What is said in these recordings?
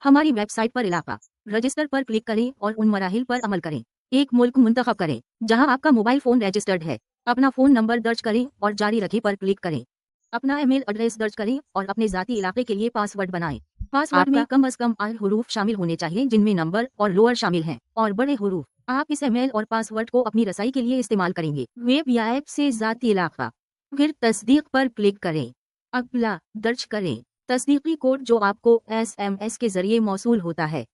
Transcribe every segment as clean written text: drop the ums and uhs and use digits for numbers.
हमारी वेबसाइट पर इलाका रजिस्टर पर क्लिक करें और उन मराहिल पर अमल करें। एक मुल्क मुंतखब करें जहां आपका मोबाइल फोन रजिस्टर्ड है। अपना फोन नंबर दर्ज करें और जारी रखें पर क्लिक करें। अपना ईमेल एड्रेस दर्ज करें और अपने जाती इलाके के लिए पासवर्ड बनाएं। पासवर्ड में कम से कम 8 हुरूफ शामिल होने चाहिए जिनमें नंबर और लोअर शामिल हैं और बड़े हुरूफ। आप इस ईमेल और पासवर्ड को अपनी रसाई के लिए इस्तेमाल करेंगे। वेब या ऐप से जाती इलाका, फिर तस्दीक पर क्लिक करें। अगला दर्ज करें तस्दीकी कोड जो आपको SMS के जरिए मौसूल होता है।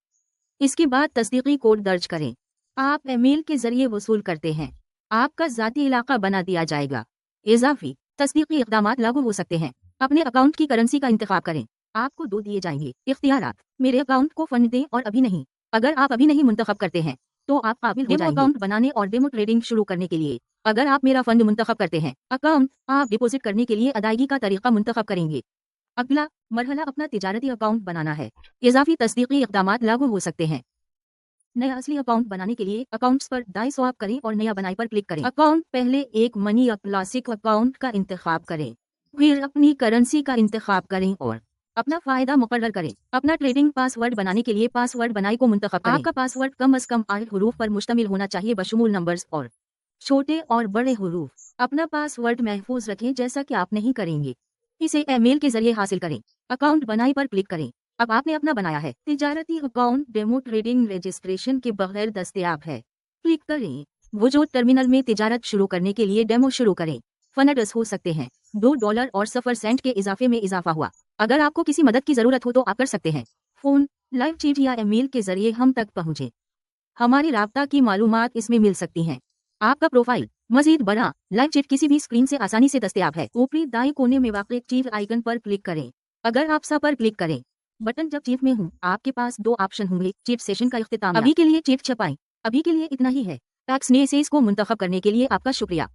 इसके बाद तस्दीकी कोड दर्ज करें। आप ईमेल के जरिए वसूल करते हैं, आपका जाती इलाका बना दिया जाएगा। इजाफी तस्दीकी इक़दामात लागू हो सकते हैं। अपने अकाउंट की करेंसी का इंतखाब करें। आपको 2 दिए जाएंगे इख्तियारात। मेरे अकाउंट को फंड दें और अभी नहीं। अगर आप अभी नहीं मुंतखब करते हैं तो आप काबिल हो जाएंगे अकाउंट बनाने और डेमो ट्रेडिंग शुरू करने के लिए। अगर आप मेरा फंड मुंतखब करते हैं, अकाउंट आप डिपॉजिट करने के लिए अदायगी का तरीका मुंतखब करेंगे। अगला मरहला अपना तिजारती अकाउंट बनाना है। इजाफी तस्दीकी इक़दामात लागू हो सकते हैं। नया असली अकाउंट बनाने के लिए अकाउंट्स पर दाएं स्वाइप करें और नया बनाई पर क्लिक करें। अकाउंट पहले एक मनी या क्लासिक अकाउंट का इंतखाब करें, फिर अपनी करेंसी का इंतखाब करें और अपना फायदा मुकर्रर करें। अपना ट्रेडिंग पासवर्ड बनाने के लिए पासवर्ड बनाई को मुंतखब करें। आपका पासवर्ड कम से कम 8 हुरूफ पर मुश्तमिल होना चाहिए बशमूल नंबर्स और छोटे और बड़े हुरूफ। अपना पासवर्ड महफूज रखें जैसा कि आप नहीं करेंगे। इसे ईमेल के जरिए हासिल करें। अकाउंट बनाई पर क्लिक करें। अब आपने अपना बनाया है तिजारती अकाउंट डेमो ट्रेडिंग रजिस्ट्रेशन के बगैर दस्तयाब है। क्लिक करें। वजूद टर्मिनल में तिजारत शुरू करने के लिए डेमो शुरू करें। फंड्स हो सकते हैं। $2 और 0 सेंट के इजाफे में इजाफा हुआ। अगर आपको किसी मदद की जरूरत हो तो आप कर सकते हैं। फोन, लाइव चैट या ईमेल के जरिए हम तक पहुँचे। हमारी राब्ता की मालूमात इसमें मिल सकती हैं। आपका प्रोफाइल मजीद बड़ा लाइव चैट किसी भी स्क्रीन से आसानी से दस्तयाब है। ऊपरी दाएं कोने में वाक़ चीफ आइकन पर क्लिक करें। अगर आप सा पर क्लिक करें बटन जब चीफ में हूँ, आपके पास 2 ऑप्शन होंगे। चीफ सेशन का इख्तिताम। अभी के लिए चीफ छपाएं। अभी के लिए इतना ही है। टैक्स ने इसे इसको मुंतखब करने के लिए आपका शुक्रिया।